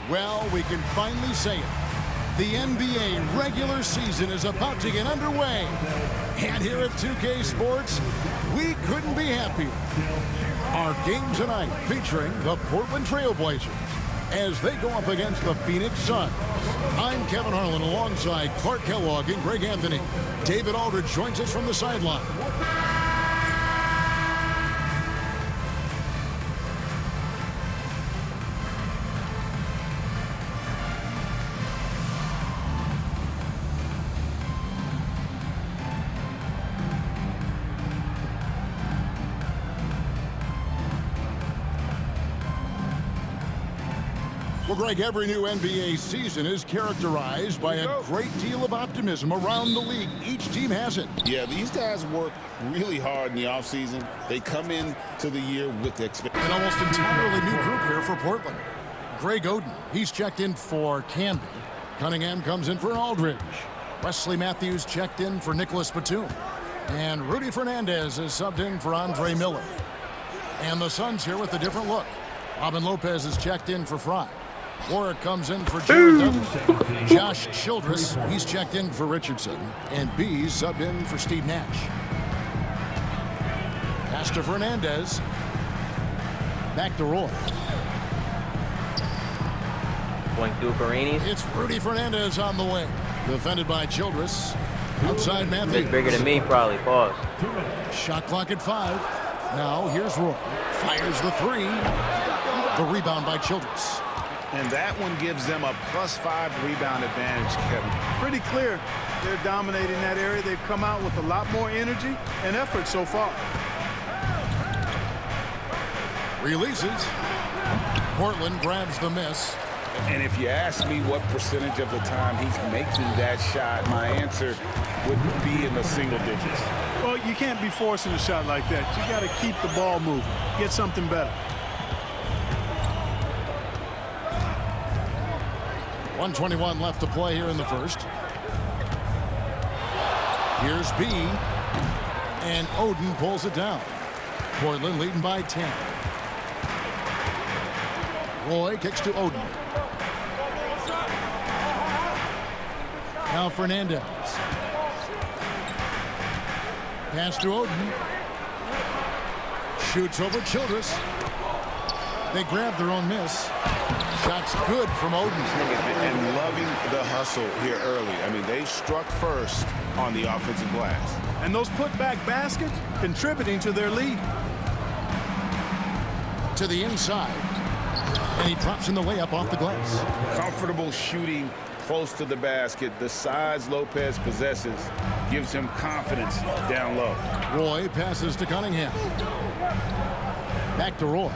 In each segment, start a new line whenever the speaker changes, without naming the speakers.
Well, we can finally say it. The NBA regular season is about to get underway. And here at 2K Sports, we couldn't be happier. Our game tonight featuring the Portland Trail Blazers as they go up against the Phoenix Suns. I'm Kevin Harlan alongside Clark Kellogg and Greg Anthony. David Aldridge joins us from the sideline. Well, Greg, every new NBA season is characterized by a great deal of optimism around the league. Each team has it.
Yeah, these guys work really hard in the offseason. They come into the year with
An
expectations.
almost entirely new group here for Portland. Greg Oden, he's checked in for Canby. Cunningham comes in for Aldridge. Wesley Matthews checked in for Nicholas Batum. And Rudy Fernandez is subbed in for Andre Miller. And the Suns here with a different look. Robin Lopez is checked in for Fry. Warwick comes in for Jared Dudley. Josh Childress, he's checked in for Richardson. And B's subbed in for Steve Nash. Pass to Fernandez. Back to Roy.
Going through Carini.
It's Rudy Fernandez on the wing. Defended by Childress. Outside Matthews.
He's bigger than me, probably. Pause.
Shot clock at 5. Now here's Roy. Fires the 3. The rebound by Childress.
And that one gives them a +5 rebound advantage, Kevin.
Pretty clear they're dominating that area. They've come out with a lot more energy and effort so far.
Releases. Portland grabs the miss.
And if you ask me what percentage of the time he's making that shot, my answer would be in the single digits.
Well, you can't be forcing a shot like that. You got to keep the ball moving. Get something better.
1:21 left to play here in the first. Here's B. And Oden pulls it down. Portland leading by 10. Roy kicks to Oden. Now Fernandez. Pass to Oden. Shoots over Childress. They grab their own miss. Shot's good from Oden.
And loving the hustle here early. I mean, they struck first on the offensive glass.
And those putback baskets contributing to their lead.
To the inside. And he drops in the layup off the glass.
Comfortable shooting close to the basket. The size Lopez possesses gives him confidence down low.
Roy passes to Cunningham. Back to Roy.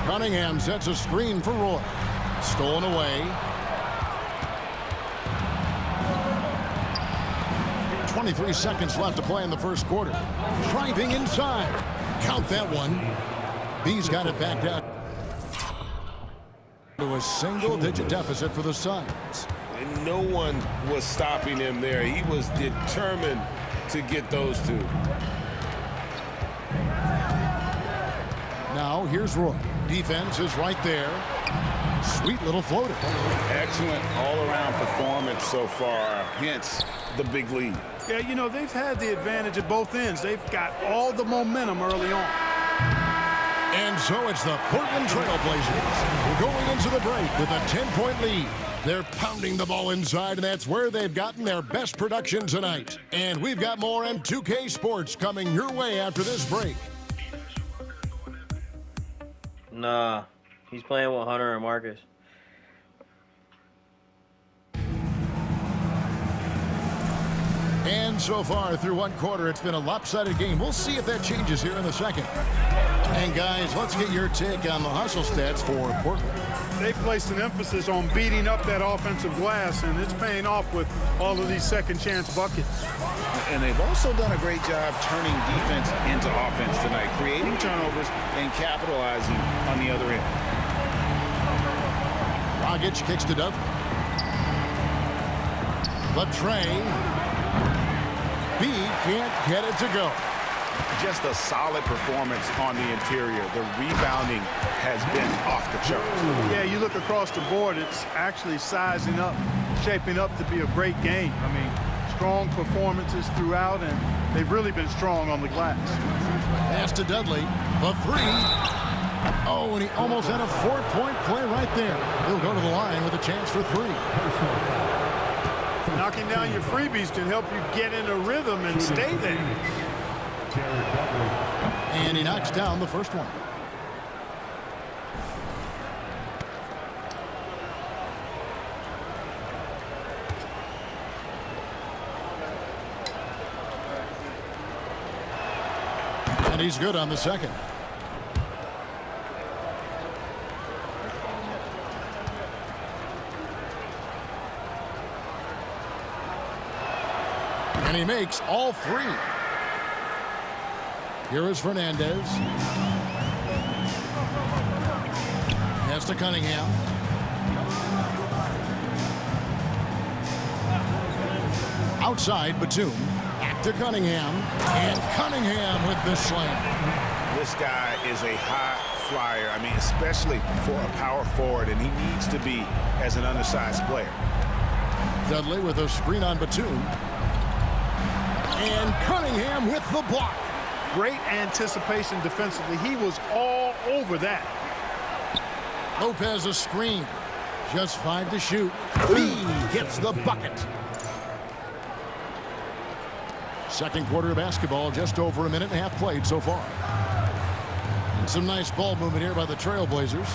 Cunningham sets a screen for Roy. Stolen away. 23 seconds left to play in the first quarter. Driving inside. Count that one. B's got it back down to a single-digit deficit for the Suns.
And no one was stopping him there. He was determined to get those two.
Now here's Roy. Defense is right there. Sweet little floater.
Excellent all-around performance so far, hence the big lead.
Yeah, you know, they've had the advantage at both ends. They've got all the momentum early on.
And so it's the Portland Trail Blazers going into the break with a 10-point lead. They're pounding the ball inside, and that's where they've gotten their best production tonight. And we've got more M2K Sports coming your way after this break.
Nah, he's playing with Hunter and Marcus.
And so far through one quarter, it's been a lopsided game. We'll see if that changes here in the second. And guys, let's get your take on the hustle stats for Portland.
They placed an emphasis on beating up that offensive glass, and it's paying off with all of these second-chance buckets.
And they've also done a great job turning defense into offense tonight, creating turnovers and capitalizing on the other end.
Dragic kicks to Dudley. Latrey. B can't get it to go.
Just a solid performance on the interior. The rebounding has been off the charts.
Yeah, you look across the board, it's actually sizing up, shaping up to be a great game. I mean, strong performances throughout, and they've really been strong on the glass.
Pass to Dudley. The three. Oh, and he almost had a 4-point play right there. He'll go to the line with a chance for three.
Knocking down your freebies can help you get in a rhythm and stay there.
And he knocks down the first one. And he's good on the second. And he makes all three. Here is Fernandez. Pass to Cunningham. Outside, Batum. Back to Cunningham. And Cunningham with the slam.
This guy is a high flyer. I mean, especially for a power forward, and he needs to be as an undersized player.
Dudley with a screen on Batum. And Cunningham with the block.
Great anticipation defensively. He was all over that.
Lopez a screen. Just 5 to shoot. B gets the bucket. Second quarter of basketball, just over a minute and a half played so far. And some nice ball movement here by the Trailblazers.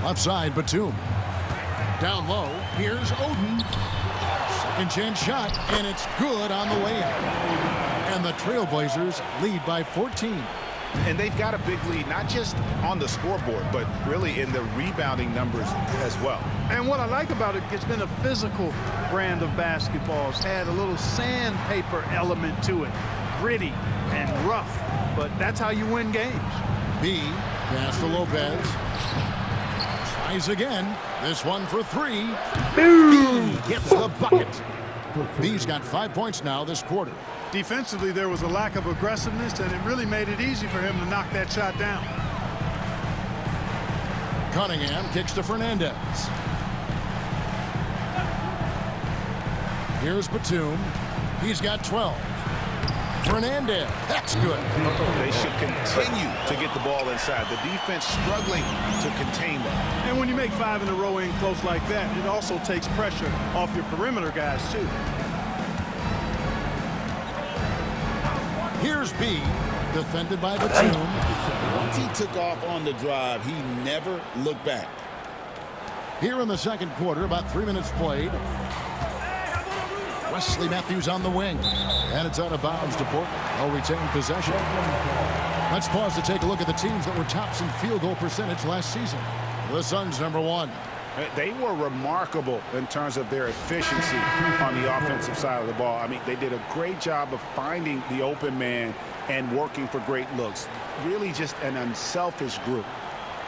Left side, Batum. Down low, here's Oden. Second chance shot, and it's good on the way in. And the Trailblazers lead by 14.
And they've got a big lead, not just on the scoreboard, but really in the rebounding numbers as well.
And what I like about it, it's been a physical brand of basketball. It's had a little sandpaper element to it. Gritty and rough, but that's how you win games.
B, pass to Lopez. Tries again. This one for three. B gets the bucket. B's got 5 points now this quarter.
Defensively, there was a lack of aggressiveness, and it really made it easy for him to knock that shot down.
Cunningham kicks to Fernandez. Here's Batum. He's got 12. Fernandez, that's good.
They should continue to get the ball inside. The defense struggling to contain them.
And when you make 5 in a row in close like that, it also takes pressure off your perimeter guys, too.
Here's B, defended by Batum.
Once he took off on the drive, he never looked back.
Here in the second quarter, about 3 minutes played. Wesley Matthews on the wing. And it's out of bounds to Portland. They'll retain possession. Let's pause to take a look at the teams that were tops in field goal percentage last season. The Suns, number 1.
They were remarkable in terms of their efficiency on the offensive side of the ball. I mean, they did a great job of finding the open man and working for great looks. Really just an unselfish group.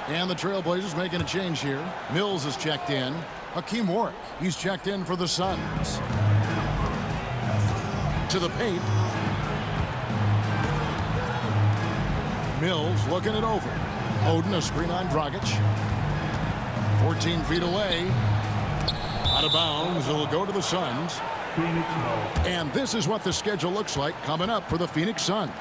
And the Trailblazers making a change here. Mills is checked in. Hakeem Warwick, he's checked in for the Suns. To the paint. Mills looking it over. Oden, a screen on Dragic. 14 feet away. Out of bounds. It'll go to the Suns. And this is what the schedule looks like coming up for the Phoenix Suns.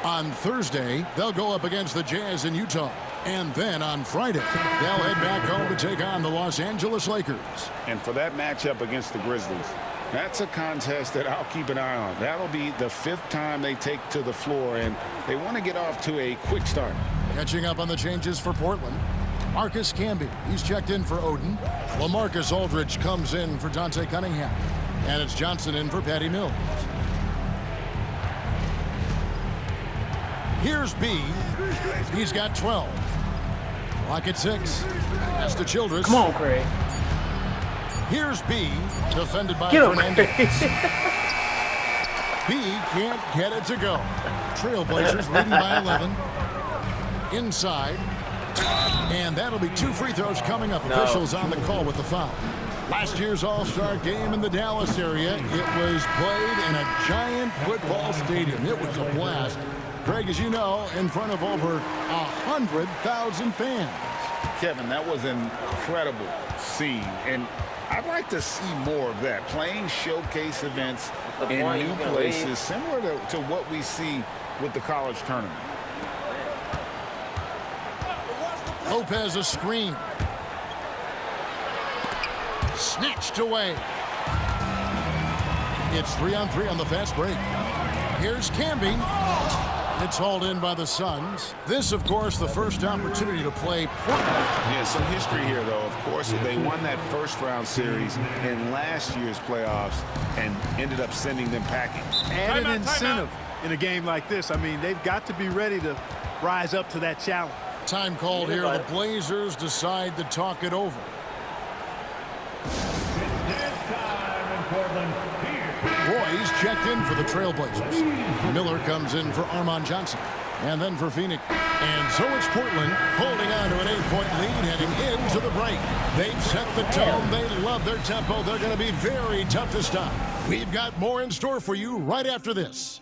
On Thursday, they'll go up against the Jazz in Utah. And then on Friday, they'll head back home to take on the Los Angeles Lakers.
And for that matchup against the Grizzlies, that's a contest that I'll keep an eye on. That'll be the 5th time they take to the floor, and they want to get off to a quick start.
Catching up on the changes for Portland. Marcus Camby, he's checked in for Oden. LaMarcus Aldridge comes in for Dante Cunningham. And it's Johnson in for Patty Mills. Here's B. He's got 12. Clock at 6. Pass to Childress.
Come on, Craig.
Here's B. Defended by
Get him,
Fernandez.
Craig.
B can't get it to go. Trailblazers leading by 11. Inside. And that'll be 2 free throws coming up.
No.
Officials on the call with the foul. Last year's All-Star game in the Dallas area, it was played in a giant football stadium. It was a blast. Greg, as you know, in front of over 100,000 fans.
Kevin, that was an incredible scene, and I'd like to see more of that. Playing showcase events in new places, similar to what we see with the college tournament.
Lopez a screen. Snatched away. It's 3-on-3 on the fast break. Here's Camby. It's hauled in by the Suns. This, of course, the first opportunity to play Portland.
Yeah, some history here, though. Of course, they won that first-round series in last year's playoffs and ended up sending them packing.
Added incentive in a game like this. I mean, they've got to be ready to rise up to that challenge.
Time called here. The Blazers decide to talk it over. Roy's checked in for the Trailblazers. Miller comes in for Armon Johnson. And then for Phoenix. And so it's Portland holding on to an 8-point lead heading into the break. They've set the tone. They love their tempo. They're going to be very tough to stop. We've got more in store for you right after this.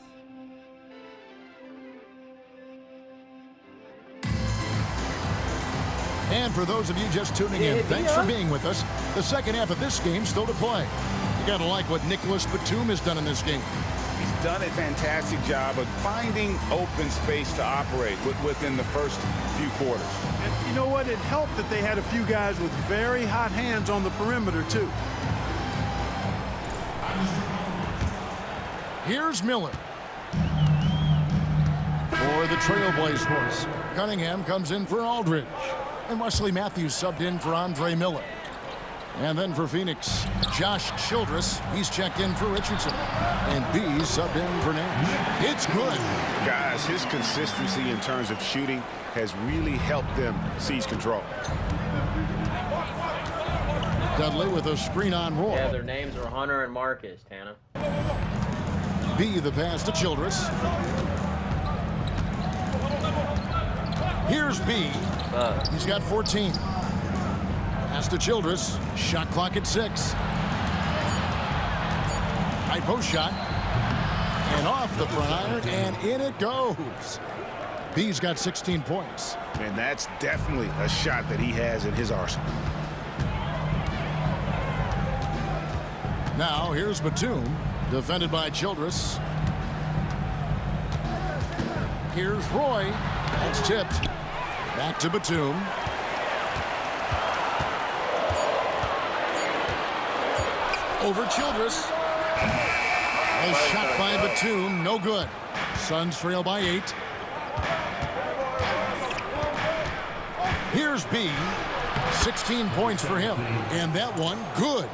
And for those of you just tuning in, thanks for being with us. The second half of this game still to play. You got to like what Nicholas Batum has done in this game.
He's done a fantastic job of finding open space to operate within the first few quarters.
And you know what? It helped that they had a few guys with very hot hands on the perimeter, too.
Here's Miller. For the Trailblazers, Cunningham comes in for Aldridge. And Wesley Matthews subbed in for Andre Miller. And then for Phoenix, Josh Childress. He's checked in for Richardson. And B subbed in for Nash. It's good.
Guys, his consistency in terms of shooting has really helped them seize control.
Dudley with a screen on Roy.
Yeah, their names are Hunter and Marcus, Tana.
B the pass to Childress. Here's B. He's got 14. Pass to Childress. Shot clock at 6. High post shot. And off the front iron, and in it goes. B's got 16 points.
And that's definitely a shot that he has in his arsenal.
Now, here's Batum, defended by Childress. Here's Roy. That's tipped. Back to Batum. Over Childress. A shot by Batum, no good. Suns trail by 8. Here's B. 16 points for him. And that one, good.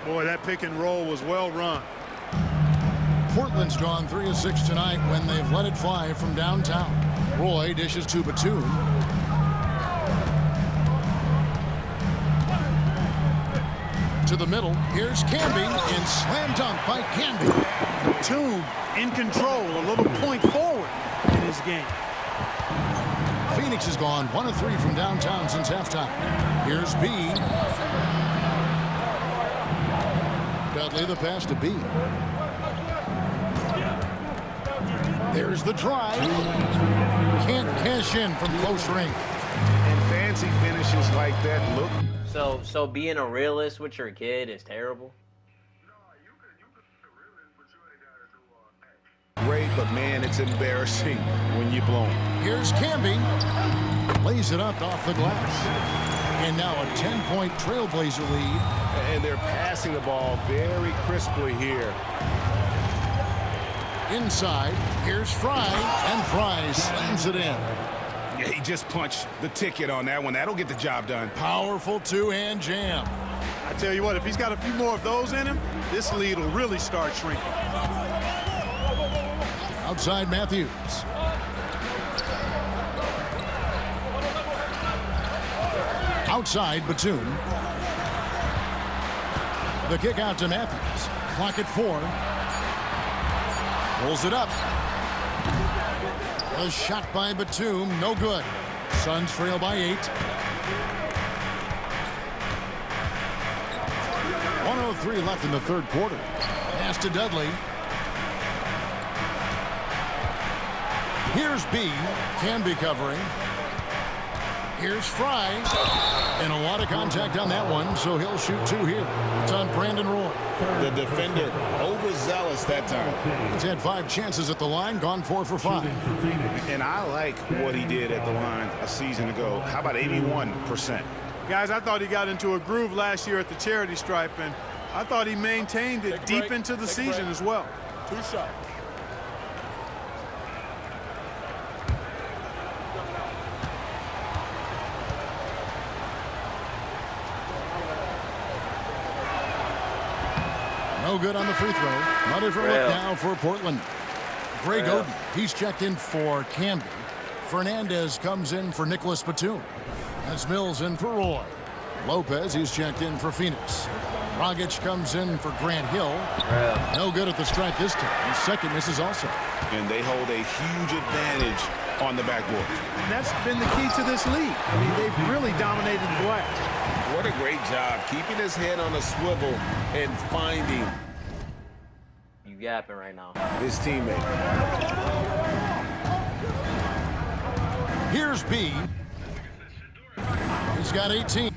Boy, that pick and roll was well run.
Portland's gone 3 of 6 tonight when they've let it fly from downtown. Roy dishes to Batum. To the middle. Here's Camby, and slam dunk by Camby.
Batum in control, a little point forward in his game.
Phoenix has gone 1 of 3 from downtown since halftime. Here's B. Dudley the pass to B. There's the drive. Can't cash in from close range.
And fancy finishes like that look.
So being a realist with your kid is terrible?
Great, but man, it's embarrassing when you blow them.
Here's Camby. Lays it up off the glass. And now a 10-point Trailblazer lead.
And they're passing the ball very crisply here.
Inside, here's Fry, and Fry slams it in.
Yeah, he just punched the ticket on that one. That'll get the job done.
Powerful two-hand jam.
I tell you what, if he's got a few more of those in him, this lead will really start shrinking.
Outside Matthews. Outside Batum. The kick out to Matthews. Clock at 4. Pulls it up. A shot by Batum, no good. Suns trail by 8. 2:53 left in the third quarter. Pass to Dudley. Here's B. Can be covering. Here's Fry. And a lot of contact on that one, so he'll shoot 2 here. It's on Brandon Roy.
The defender overzealous that time.
He's had 5 chances at the line, gone 4 for 5.
And I like what he did at the line a season ago. How about 81%?
Guys, I thought he got into a groove last year at the charity stripe, and I thought he maintained it deep into the season as well.
2 shots.
No good on the free throw. Not a look now for Portland. Greg Oden, he's checked in for Canby. Fernandez comes in for Nicholas Batum. That's Mills in for Roy. Lopez, he's checked in for Phoenix. Dragic comes in for Grant Hill. No good at the stripe this time. His second misses also.
And they hold a huge advantage on the backboard.
And that's been the key to this league. I mean, they've really dominated the glass.
What a great job keeping his head on a swivel and finding
You yapping right now.
his teammate.
Here's B. He's got 18.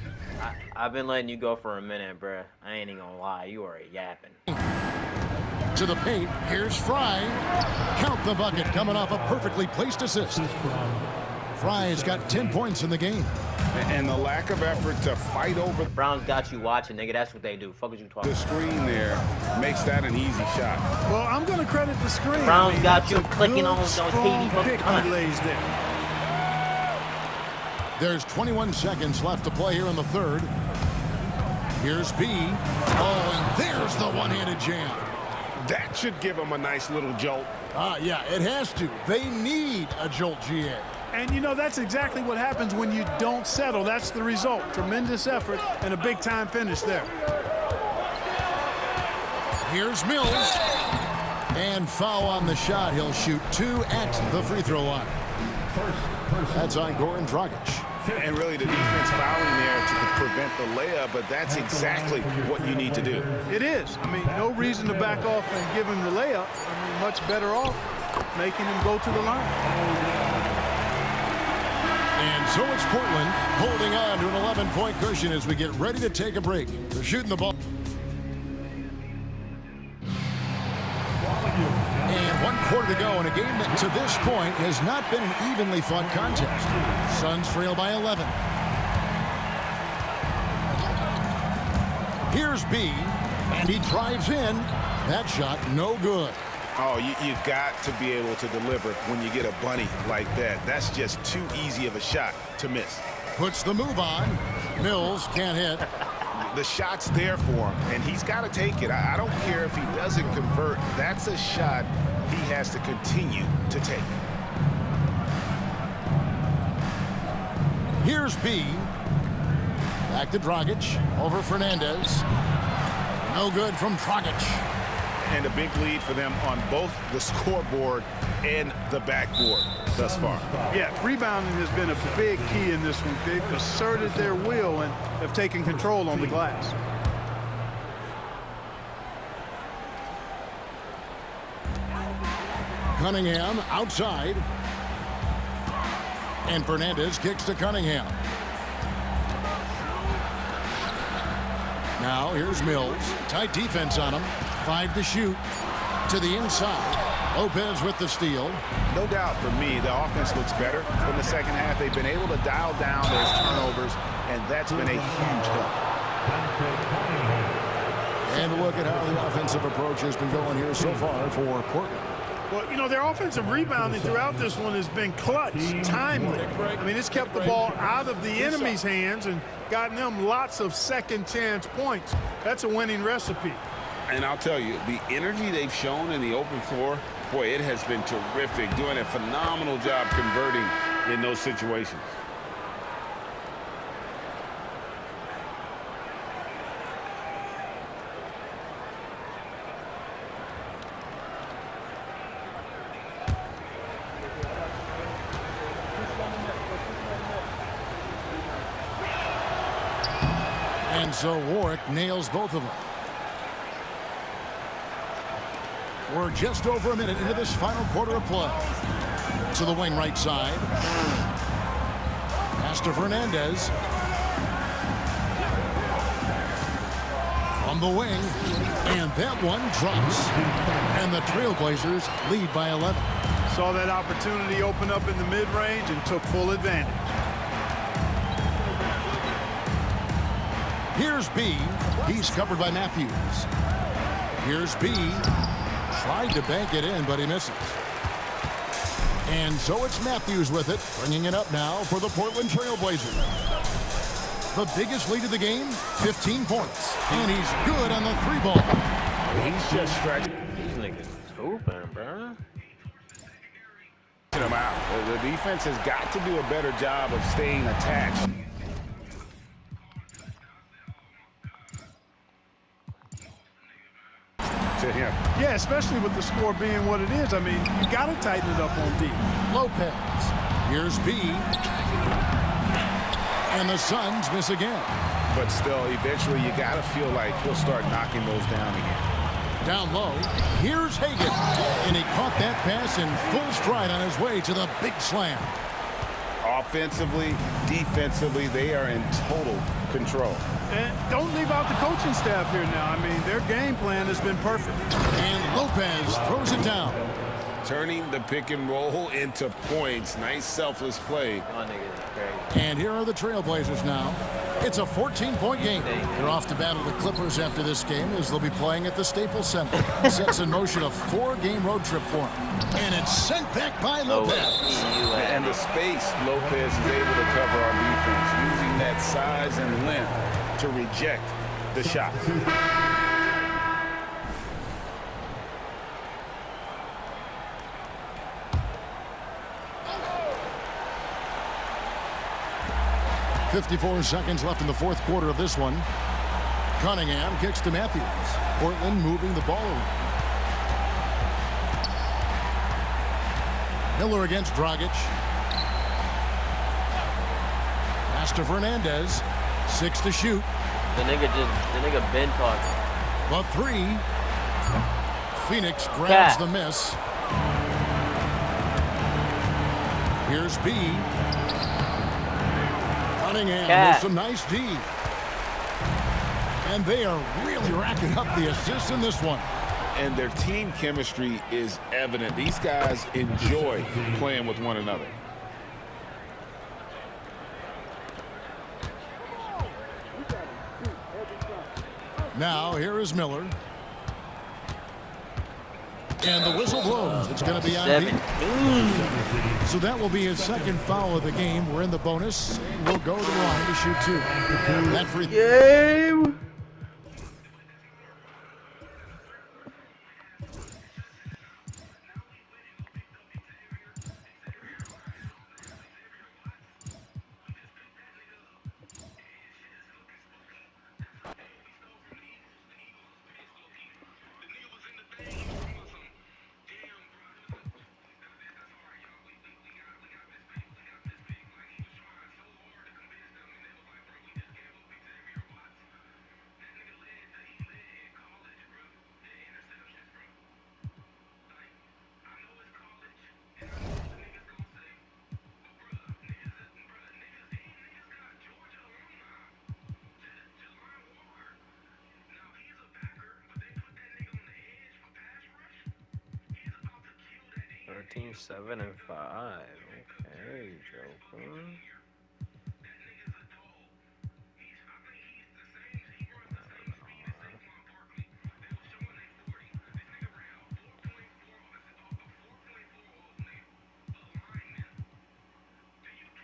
I've been letting you go for a minute, bruh. I ain't even gonna lie. You are yapping.
To the paint. Here's Fry. Count the bucket coming off a perfectly placed assist. Fry's got 10 points in the game.
And the lack of effort to fight over
Browns got you watching, nigga. That's what they do. Fuck is you talking
the
about?
screen there makes that an easy shot.
Well, I'm going to credit the screen.
Browns got
that's
you
a
clicking
good,
on those
strong
TV
pick he lays there.
There's 21 seconds left to play here in the third. Here's B. Oh, and there's the one-handed jam.
That should give him a nice little jolt.
Yeah, it has to. They need a jolt, GA.
And, you know, that's exactly what happens when you don't settle. That's the result. Tremendous effort and a big-time finish there.
Here's Mills. And foul on the shot. He'll shoot 2 at the free throw line. That's on Goran Dragic.
And really the defense fouling there to prevent the layup, but that's exactly what you need to do.
It is. I mean, no reason to back off and give him the layup. I mean, much better off making him go to the line.
And so it's Portland holding on to an 11-point cushion as we get ready to take a break. They're shooting the ball. And 1 quarter to go in a game that to this point has not been an evenly fought contest. Suns trail by 11. Here's B, and he drives in. That shot no good.
Oh, you've got to be able to deliver when you get a bunny like that. That's just too easy of a shot to miss.
Puts the move on. Mills can't hit.
The shot's there for him, and he's got to take it. I don't care if he doesn't convert. That's a shot he has to continue to take.
Here's B. Back to Dragic. Over Fernandez. No good from Dragic.
And a big lead for them on both the scoreboard and the backboard thus far.
Yeah, rebounding has been a big key in this one. They've asserted their will and have taken control on the glass.
Cunningham outside. And Fernandez kicks to Cunningham. Now here's Mills. Tight defense on him. 5 to shoot. To the inside. Lopez with the steal.
No doubt for me, the offense looks better in the second half. They've been able to dial down those turnovers, and that's been a huge help.
And look at how the offensive approach has been going here so far for Portland.
Well, you know, their offensive rebounding throughout this one has been clutch, timely. I mean, it's kept the ball out of the enemy's hands and gotten them lots of second-chance points. That's a winning recipe.
And I'll tell you, the energy they've shown in the open floor, boy, it has been terrific, doing a phenomenal job converting in those situations.
And so Warwick nails both of them. We're just over a minute into this final quarter of play. To the wing right side. Pass to Fernandez. From the wing. And that one drops. And the Trailblazers lead by 11.
Saw that opportunity open up in the mid-range and took full advantage.
Here's B. He's covered by Matthews. Here's B. Tried to bank it in, but he misses. And so it's Matthews with it, bringing it up now for the Portland Trailblazers. The biggest lead of the game, 15 points. And he's good on the 3-ball.
He's just stretching
These niggas open, bro.
him out. The defense has got to do a better job of staying attached to him.
Yeah, especially with the score being what it is. I mean, you got to tighten it up on D.
Lopez. Here's B. And the Suns miss again.
But still, eventually you got to feel like he'll start knocking those down again.
Down low, here's Hagan. And he caught that pass in full stride on his way to the big slam.
Offensively, defensively, they are in total control.
And don't leave out the coaching staff here now. I mean, their game plan has been perfect.
And Lopez throws it down.
Turning the pick and roll into points. Nice selfless play.
Y'all niggas is crazy.
And here are the Trailblazers now. It's a 14-point game. They're off to battle the Clippers after this game as they'll be playing at the Staples Center. Sets in motion a 4-game road trip for them. And it's sent back by Lopez.
And the space Lopez is able to cover on defense, using that size and length to reject the shot.
.54 seconds left in the fourth quarter of this one. Cunningham kicks to Matthews. Portland moving the ball around. Miller against Dragic. Pass to Fernandez. 6 to shoot.
The nigga been talking.
The 3. Phoenix grabs the miss. Here's B. Cunningham with some nice D. And they are really racking up the assists in this one.
And their team chemistry is evident. These guys enjoy playing with one another.
Now, here is Miller. And the whistle blows. It's going to be on D. So that will be his second foul of the game. We're in the bonus. And we'll go to the line to shoot 2. That free
Game. Team 7 and 5. Okay, Joker.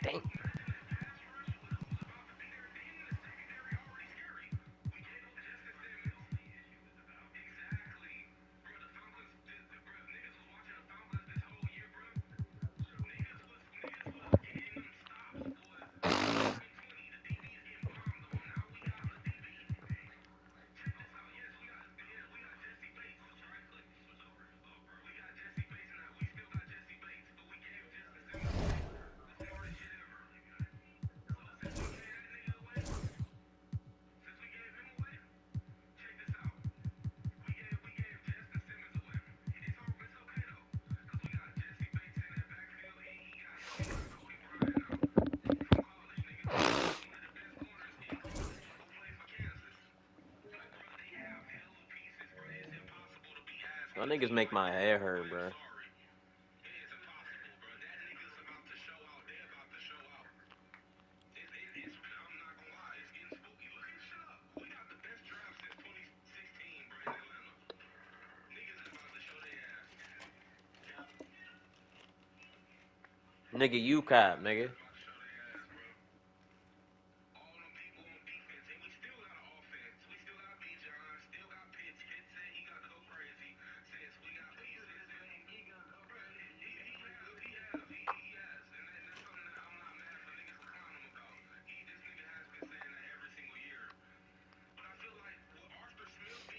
Dang. Y'all niggas make my hair hurt, bro. Nigga, you cop, nigga.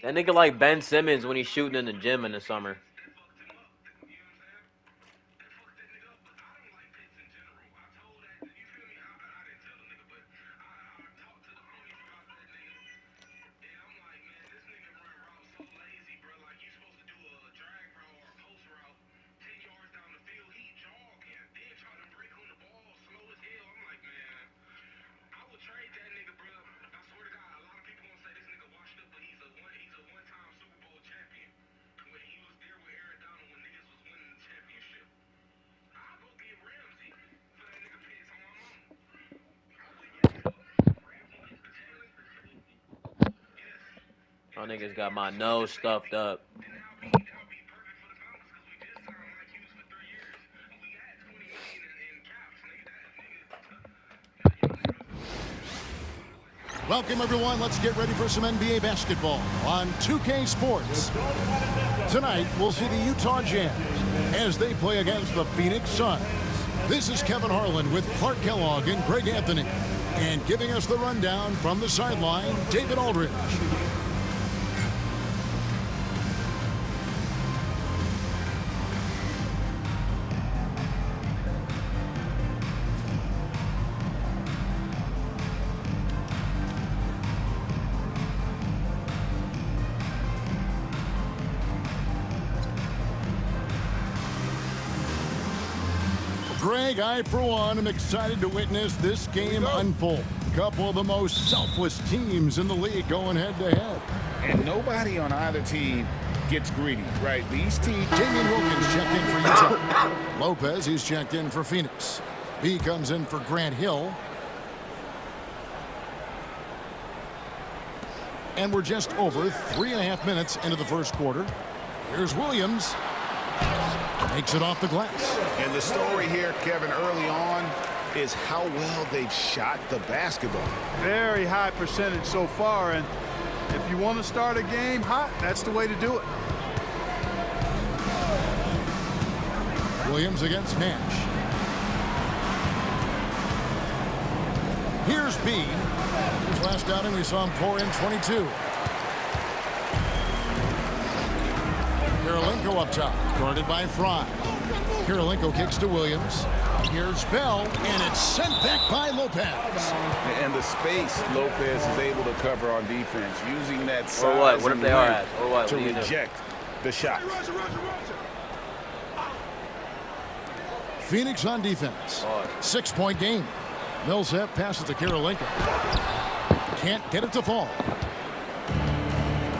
That nigga like Ben Simmons when he's shooting in the gym in the summer. Y'all niggas got my nose stuffed up.
Welcome, everyone. Let's get ready for some NBA basketball on 2K Sports. Tonight, we'll see the Utah Jazz as they play against the Phoenix Suns. This is Kevin Harlan with Clark Kellogg and Greg Anthony. And giving us the rundown from the sideline, David Aldridge. Greg, I, for one, am excited to witness this game unfold. A couple of the most selfless teams in the league going head-to-head.
And nobody on either team gets greedy, right? These teams...
Damian Wilkins checked in for Utah. Lopez, he's checked in for Phoenix. B comes in for Grant Hill. And we're just over 3.5 minutes into the first quarter. Here's Williams. Makes it off the glass.
And the story here, Kevin, early on is how well they've shot the basketball.
Very high percentage so far, and if you want to start a game hot, that's the way to do it.
Williams against Nash. Here's B. His last outing, we saw him pour in 22. Karolinko up top, guarded by Fry. Karolinko kicks to Williams. Here's Bell, and it's sent back by Lopez.
And the space Lopez is able to cover on defense, using that size
What if they are at? Or what?
to reject the shot.
Phoenix on defense. 6-point game. Millsap passes to Karolinko. Can't get it to fall.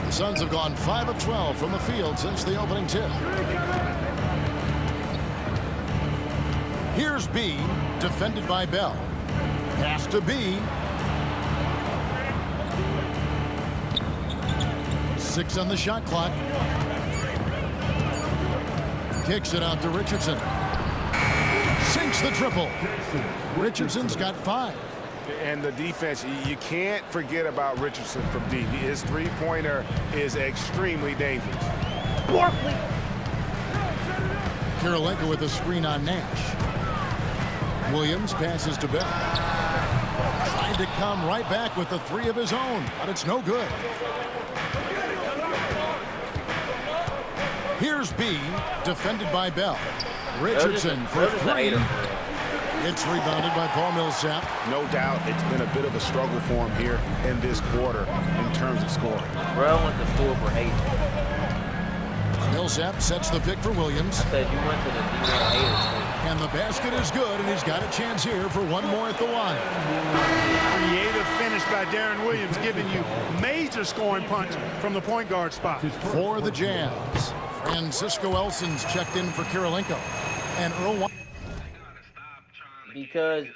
The Suns have gone 5 of 12 from the field since the opening tip. Here's B, defended by Bell. Pass to B. 6 on the shot clock. Kicks it out to Richardson. Sinks the triple. Richardson's got 5.
And the defense, you can't forget about Richardson from deep. His three-pointer is extremely dangerous.
Karolinko with a screen on Nash. Williams passes to Bell. Trying to come right back with the 3 of his own, but it's no good. Here's B, defended by Bell. Richardson for 3. It's rebounded by Paul Millsap.
No doubt it's been a bit of a struggle for him here in this quarter in terms of scoring.
Bro, I went to school for hate.
Millsap sets the pick for Williams.
I said you went to the D1 haters thing.
And the basket is good, and he's got a chance here for one more at the line.
Creative finish by Darren Williams, giving you major scoring punch from the point guard spot.
For the Jazz, Francisco Elson's checked in for Kirilenko. And Earl
Because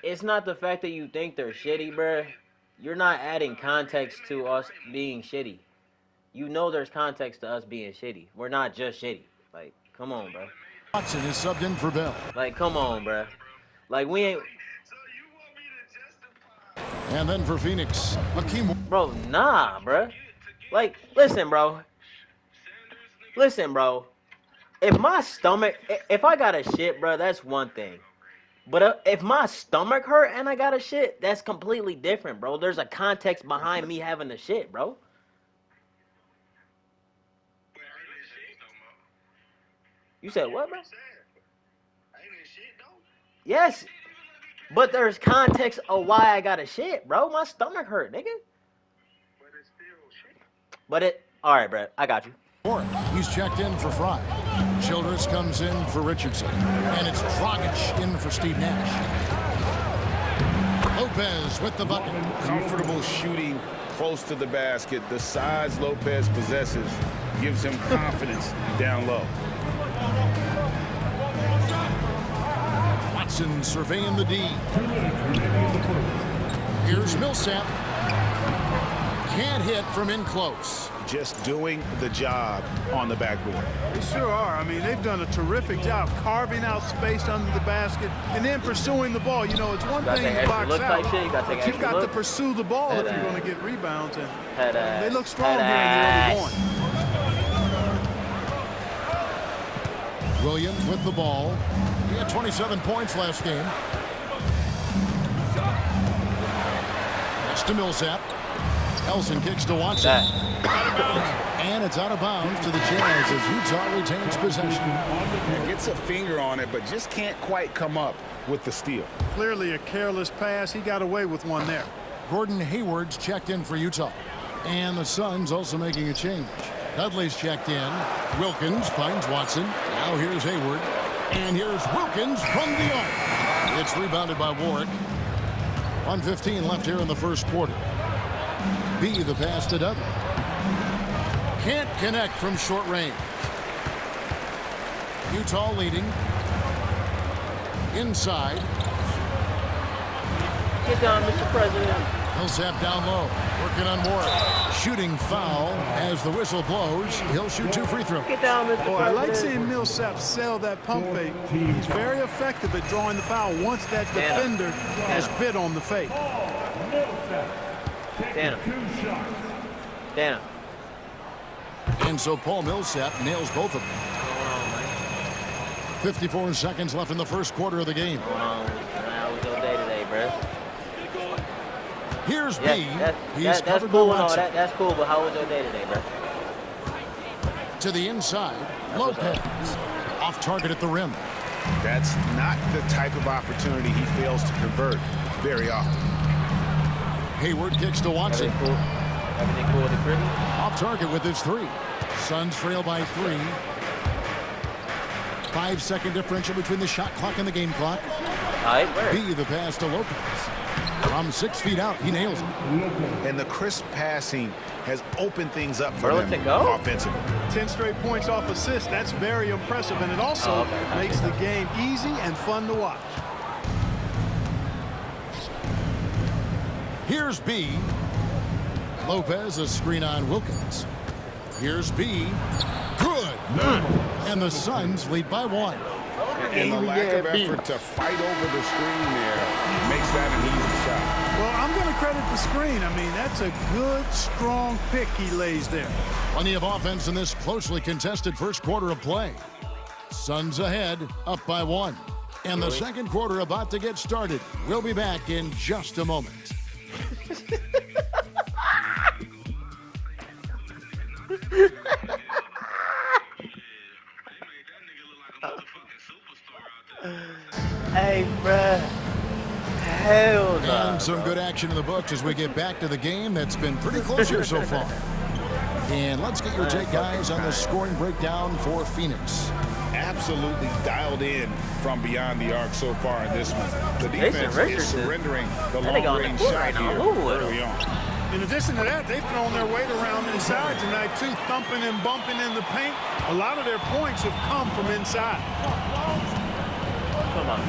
it's not the fact that you think they're shitty, bruh. You're not adding context to us being shitty. You know there's context to us being shitty. We're not just shitty. Like, come on, bro.
Watson is subbed in for Bell.
Like, come on, bro. Like, we ain't...
And then for Phoenix, Hakeem.
Bro, nah, bro. Like, listen, bro. Listen, bro. If my stomach... If I got a shit, bro, that's one thing. But if my stomach hurt and I got a shit, that's completely different, bro. There's a context behind me having a shit, bro. You said what, bro? Yes. But there's context of why I got a shit, bro. My stomach hurt, nigga. But it... All right, bro. I got you.
He's checked in for Fry. Childress comes in for Richardson. And it's Dragic in for Steve Nash. Lopez with the bucket.
Comfortable shooting close to the basket. The size Lopez possesses gives him confidence down low.
Watson surveying the D. Here's Millsap. Can't hit from in close.
Just doing the job on the backboard.
They sure are. I mean, they've done a terrific job carving out space under the basket and then pursuing the ball. You know, it's one thing to box out, but you've got to pursue the ball if you're going to get rebounds. And they look strong here in the early going.
Williams with the ball. He had 27 points last game. Next to Millsap. Elson kicks to Watson. And it's out of bounds to the Jazz as Utah retains possession.
Gets a finger on it, but just can't quite come up with the steal.
Clearly a careless pass. He got away with one there.
Gordon Hayward's checked in for Utah. And the Suns also making a change. Dudley's checked in. Wilkins finds Watson. Now here's Hayward. And here's Wilkins from the arc. It's rebounded by Warwick. 1:15 left here in the first quarter. B the pass to Dudley. Can't connect from short range. Utah leading. Inside.
Get down, Mr. President.
Millsap down low. Working on Warwick. Shooting foul as the whistle blows. He'll shoot 2 free throws.
Get down, Mr.
Boy,
President.
I like seeing Millsap sell that pump fake. He's very effective at drawing the foul once that defender has bit on the fake.
Damn. Damn.
And so Paul Millsap nails both of them. 54 seconds left in the first quarter of the game.
How was your day today, bro?
Here's B.
That's cool and all. That's cool, but how was your day today, bro?
To the inside. Lopez. Off target at the rim.
That's not the type of opportunity he fails to convert very often.
Hayward kicks to Watson.
Everything cool with the crib?
Off target with his 3. Suns trail by 3. 5-second differential between the shot clock and the game clock. B the pass to Lopez. From 6 feet out, he nails it.
And the crisp passing has opened things up for
Early
them
to go?
offensively.
10 straight points off assists. That's very impressive, and it also makes the game easy and fun to watch.
Here's B. Lopez, a screen on Wilkins. Here's B. Good. And the Suns lead by 1.
And the lack of effort to fight over the screen there makes that an easy shot.
Well, I'm going to credit the screen. I mean, that's a good, strong pick he lays there.
Plenty of offense in this closely contested first quarter of play. Suns ahead, up by 1. And the second quarter about to get started. We'll be back in just a moment.
Hey, bruh. Hell no.
And some good action in the books as we get back to the game that's been pretty close here so far. And let's get your take, guys, on the scoring breakdown for Phoenix.
Absolutely dialed in from beyond the arc so far in this one. The defense is surrendering the long-range shot here early on.
In addition to that, they've thrown their weight around inside tonight, too, thumping and bumping in the paint. A lot of their points have come from inside.
Come on,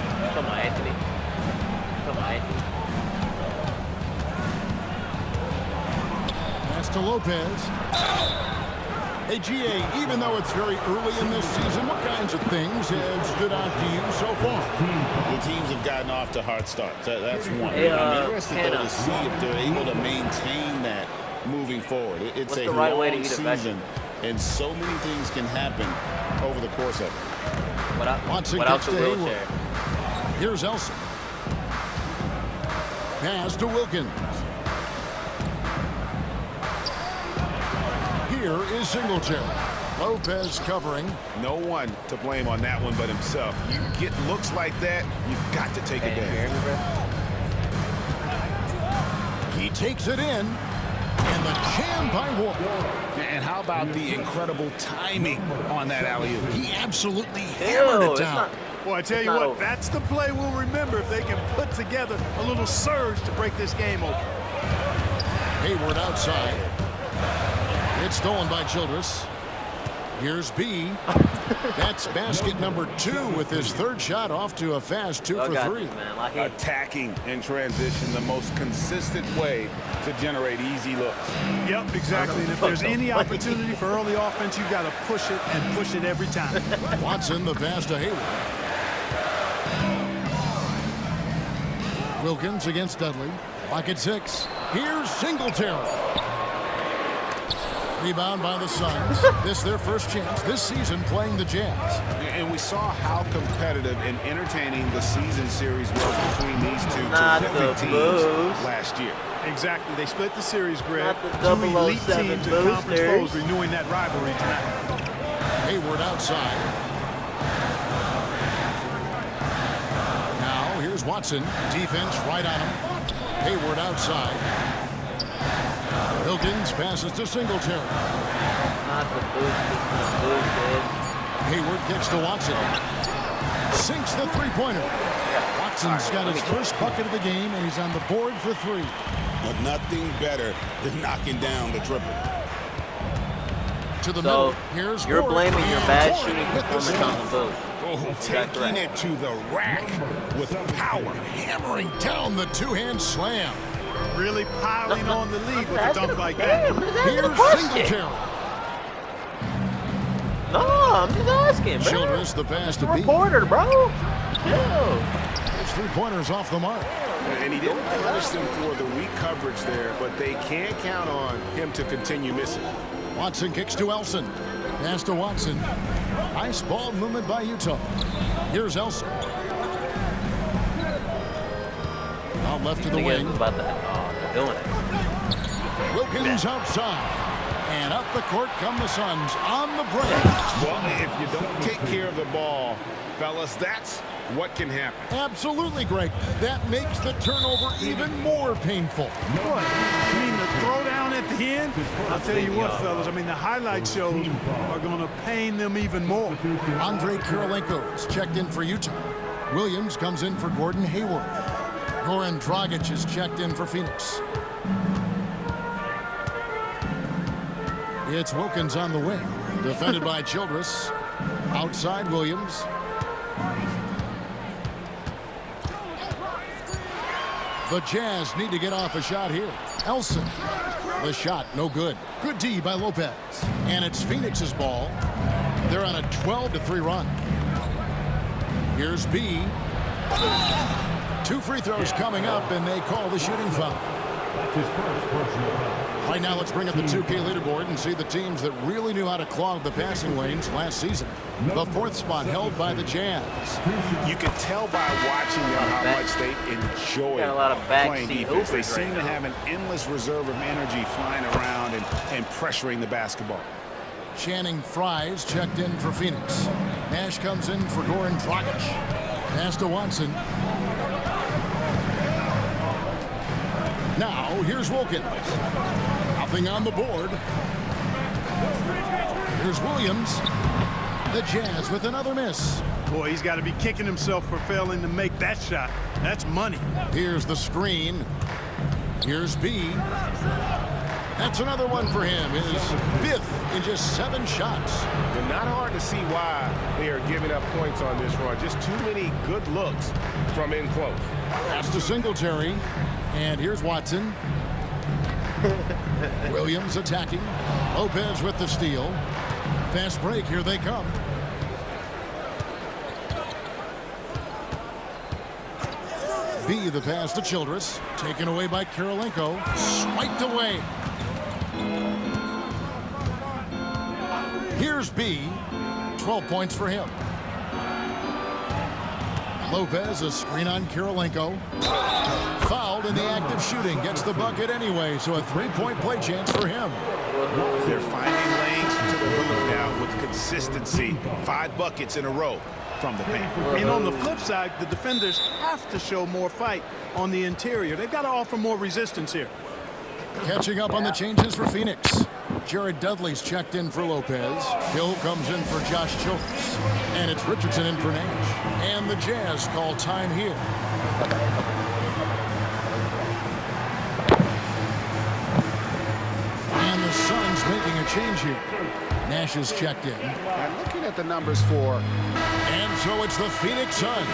Anthony. Come on, Anthony.
Pass to Lopez. Hey, GA, even though it's very early in this season, what kinds of things have stood out to you so far?
The teams have gotten off to hard starts. That's one.
Hey,
I'm interested, though, to see if they're able to maintain that moving forward. It's
What's
a
the right way to
long
eat a
season, and so many things can happen over the course of it.
Watson
without
gets
the
to Hayward.
wheelchair.
Here's Elson. Pass to Wilkins. Here is Singletary. Lopez covering.
No one to blame on that one but himself. You get looks like that, you've got to take a day.
He takes it in. And the jam by Wolf.
And how about the incredible timing on that alley-oop?
He absolutely hammered it down.
Well, I tell you what, that's the play we'll remember if they can put together a little surge to break this game open.
Hayward outside. It's stolen by Childress. Here's B. That's basket number 2 with his third shot off to a fast 2 for 3.
Attacking in transition, the most consistent way to generate easy looks.
Yep, exactly. And if there's any opportunity for early offense, you've got to push it and push it every time.
Watson, the pass to Hayward. Wilkins against Dudley. Lock at 6. Here's Singletary. Rebound by the Suns. This their first chance this season playing the Jazz.
And we saw how competitive and entertaining the season series was between these two terrific teams last year.
Exactly. They split the series, Greg.
Not the
Two elite teams and conference foes renewing that rivalry tonight.
Hayward outside. Now here's Watson. Defense right on him. Hayward outside. Wilkins passes to Singletary.
Not the boost,
Hayward kicks to Watson. Sinks the three-pointer. Watson's got his first bucket of the game, and he's on the board for 3.
But nothing better than knocking down the triple.
To the middle. Here's
you're
Gordon.
blaming your bad shooting
With the
performance on the boost.
Oh, taking it to the rack with power.
Hammering down the two-hand slam.
Really piling on the lead with a dunk like that.
Here's Singletary.
No, I'm just asking, bro.
Childress the pass to B.
Reporter, bro. Chill.
His three-pointer's off the mark.
And he didn't punish them for the weak coverage there, but they can't count on him to continue missing.
Watson kicks to Elson. Pass to Watson. Nice ball movement by Utah. Here's Elson. Out left to the wing.
About that. Oh, they're doing it.
Wilkins outside. And up the court come the Suns on the break.
Well, if you don't take care of the ball, fellas, that's what can happen.
Absolutely, Greg. That makes the turnover even more painful.
What? I mean, the throwdown at the end? I'll tell you what, fellas. I mean, the highlight shows are going to pain them even more.
Andrei Kirilenko is checked in for Utah. Williams comes in for Gordon Hayward. Goran Dragic is checked in for Phoenix. It's Wilkins on the wing. Defended by Childress. Outside Williams. The Jazz need to get off a shot here. Elson. The shot, no good. Good D by Lopez. And it's Phoenix's ball. They're on a 12-3 run. Here's B. 2 free throws coming up, and they call the shooting foul. Right now, let's bring up the 2K leaderboard and see the teams that really knew how to clog the passing lanes last season. The 4th spot held by the Jazz.
You can tell by watching them how much they enjoy playing defense. They seem to have an endless reserve of energy flying around and pressuring the basketball.
Channing Frye's checked in for Phoenix. Nash comes in for Goran Dragic. Pass to Watson. Now, here's Wilkins. Nothing on the board. Here's Williams. The Jazz with another miss.
Boy, he's got to be kicking himself for failing to make that shot. That's money.
Here's the screen. Here's B. That's another one for him. His 5th in just 7 shots.
And not hard to see why they are giving up points on this run. Just too many good looks from in close.
Pass to Singletary. And here's Watson. Williams attacking. Lopez with the steal. Fast break. Here they come. B, the pass to Childress. Taken away by Kirilenko. Swiped away. Here's B. 12 points for him. Lopez, a screen on Kirilenko. Fouled in the act of shooting. Gets the bucket anyway, so a 3-point play chance for him.
They're finding lanes to the hoop now with consistency. 5 buckets in a row from the paint.
And on the flip side, the defenders have to show more fight on the interior. They've got to offer more resistance here.
Catching up on the changes for Phoenix. Jared Dudley's checked in for Lopez. Hill comes in for Josh Childress. And it's Richardson in for Nash. And the Jazz call time here. And the Suns making a change here. Nash is checked in.
And looking at the numbers for...
And so it's the Phoenix Suns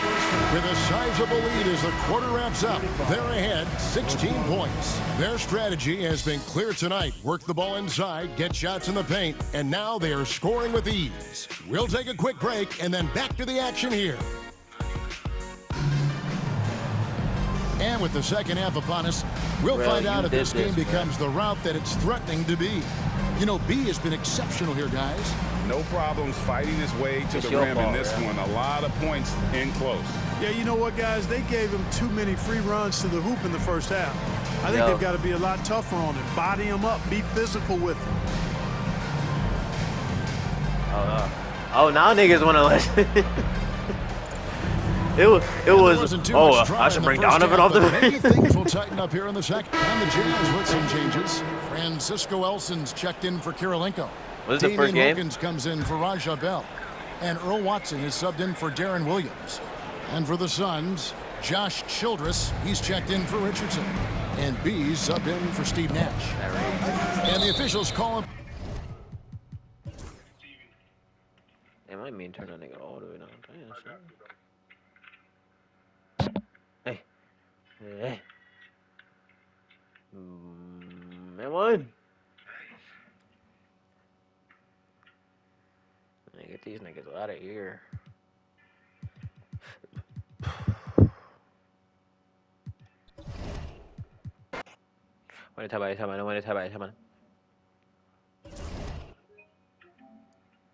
with a sizable lead as the quarter wraps up. They're ahead 16 points. Their strategy has been clear tonight. Work the ball inside, get shots in the paint, and now they are scoring with ease. We'll take a quick break and then back to the action here. And with the second half upon us, we'll find out if this game becomes the route that it's threatening to be. You know, B has been exceptional here, guys.
No problems fighting his way to the rim in this one. A lot of points in close.
Yeah, you know what, guys? They gave him too many free runs to the hoop in the first half. I think they've got to be a lot tougher on him. Body him up. Be physical with him.
Oh, now niggas want to listen. It was. Oh, I should bring Donovan off the.
Maybe things will tighten up here in the second. And the Jazz with some changes. Francisco Elson's checked in for Kirilenko.
Was it the first game?
Wilkins comes in for Raja Bell. And Earl Watson is subbed in for Darren Williams. And for the Suns, Josh Childress, he's checked in for Richardson. And B's subbed in for Steve Nash. And the officials call him.
They might mean turn that nigga all the way down. Hey. Hey. Ep1. Get these niggas out of here. What are you talking about?